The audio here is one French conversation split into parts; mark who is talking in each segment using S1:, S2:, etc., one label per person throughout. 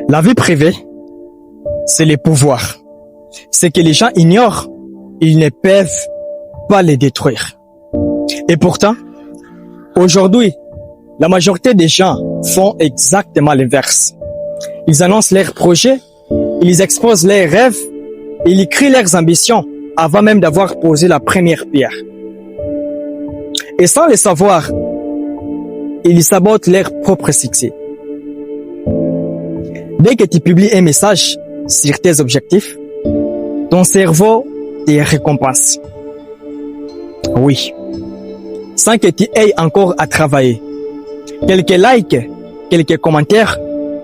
S1: La vie privée, c'est les pouvoirs. Ce que les gens ignorent, ils ne peuvent pas les détruire. Et pourtant, aujourd'hui, la majorité des gens font exactement l'inverse. Ils annoncent leurs projets, ils exposent leurs rêves, ils écrivent leurs ambitions avant même d'avoir posé la première pierre. Et sans le savoir, ils sabotent leur propre succès. Dès que tu publies un message sur tes objectifs, ton cerveau te récompense. Oui, sans que tu aies encore à travailler. Quelques likes, quelques commentaires,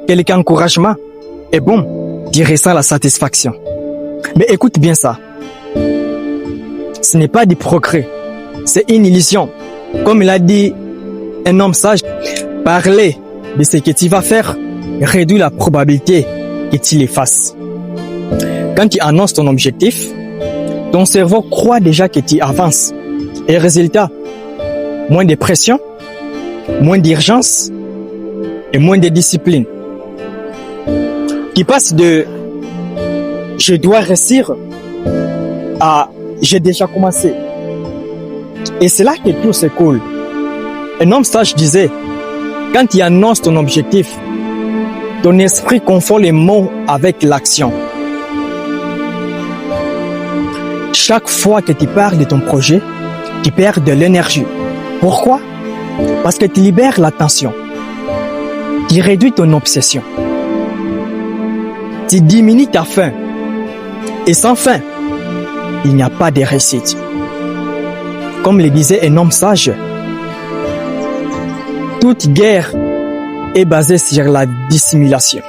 S1: quelques encouragements, et boum, tu ressens la satisfaction. Mais écoute bien ça. Ce n'est pas du progrès, c'est une illusion. Comme l'a dit un homme sage, parler de ce que tu vas faire réduit la probabilité que tu les fasses. Quand tu annonces ton objectif, ton cerveau croit déjà que tu avances. Et résultat, moins de pression, moins d'urgence et moins de discipline. Tu passes de « je dois réussir » à « j'ai déjà commencé ». Et c'est là que tout s'écoule. Un homme sage disait, quand tu annonces ton objectif, ton esprit confond les mots avec l'action. Chaque fois que tu parles de ton projet, tu perds de l'énergie. Pourquoi? Parce que tu libères l'attention. Tu réduis ton obsession. Tu diminues ta faim. Et sans faim, il n'y a pas de réussite. Comme le disait un homme sage, toute guerre est basée sur la dissimulation.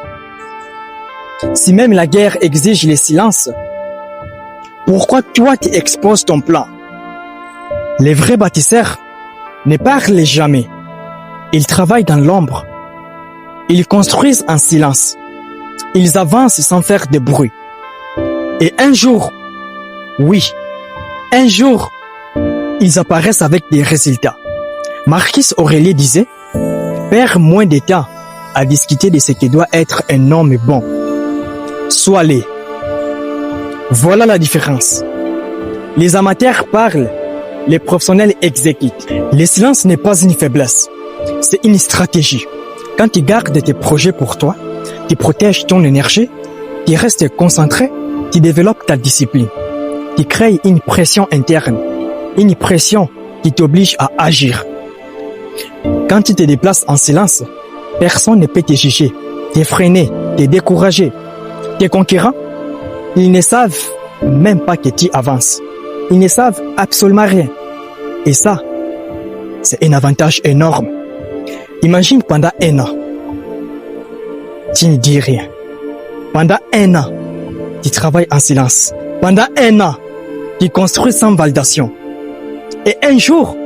S1: Si même la guerre exige le silence, pourquoi toi tu exposes ton plan? Les vrais bâtisseurs ne parlent jamais. Ils travaillent dans l'ombre. Ils construisent en silence. Ils avancent sans faire de bruit. Et un jour, oui, un jour, ils apparaissent avec des résultats. Marcus Aurèle disait, perds moins de temps à discuter de ce qui doit être un homme bon. Sois-le. Voilà la différence. Les amateurs parlent, les professionnels exécutent. Le silence n'est pas une faiblesse, c'est une stratégie. Quand tu gardes tes projets pour toi, tu protèges ton énergie, tu restes concentré, tu développes ta discipline. Tu crées une pression interne, une pression qui t'oblige à agir. Quand tu te déplaces en silence, personne ne peut te juger, te freiner, te décourager. Tes concurrents, ils ne savent même pas que tu avances. Ils ne savent absolument rien. Et ça, c'est un avantage énorme. Imagine pendant un an, tu ne dis rien. Pendant un an, tu travailles en silence. Pendant un an, tu construis sans validation. Et un jour,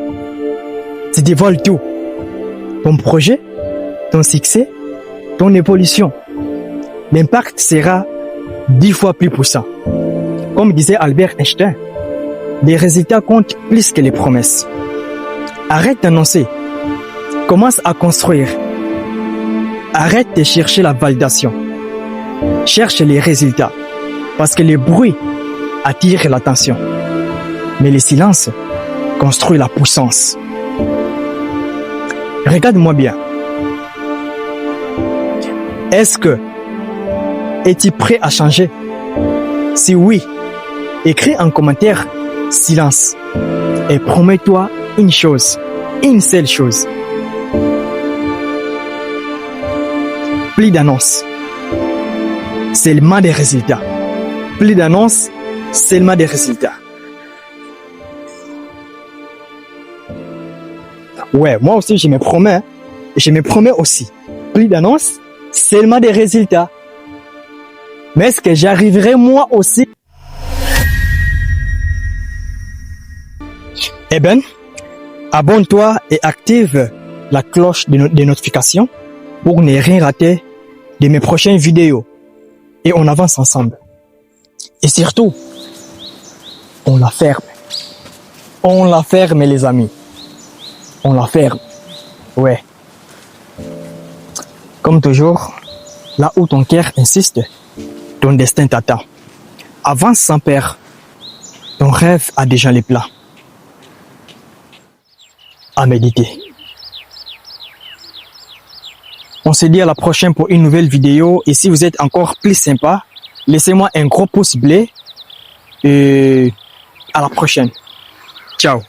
S1: tu dévoiles tout. Ton projet, ton succès, ton évolution. L'impact sera 10 fois plus puissant. Comme disait Albert Einstein, les résultats comptent plus que les promesses. Arrête d'annoncer. Commence à construire. Arrête de chercher la validation. Cherche les résultats. Parce que le bruit attire l'attention. Mais le silence construit la puissance. Regarde-moi bien. Es-tu prêt à changer? Si oui, écris en commentaire silence et promets-toi une chose, une seule chose. Plus d'annonces, seulement des résultats. Plus d'annonces, seulement des résultats. Ouais, moi aussi je me promets. Hein. Je me promets aussi. Plus d'annonces, seulement des résultats. Mais est-ce que j'arriverai moi aussi? Eh bien, abonne-toi et active la cloche de notification pour ne rien rater de mes prochaines vidéos. Et on avance ensemble. Et surtout, on la ferme. On la ferme, les amis. On la ferme. Ouais. Comme toujours, Là où ton cœur insiste, ton destin t'attend. Avance sans peur. Ton rêve a déjà les plans. À méditer. On se dit à la prochaine pour une nouvelle vidéo. Et si vous êtes encore plus sympa, laissez-moi un gros pouce bleu. Et à la prochaine. Ciao.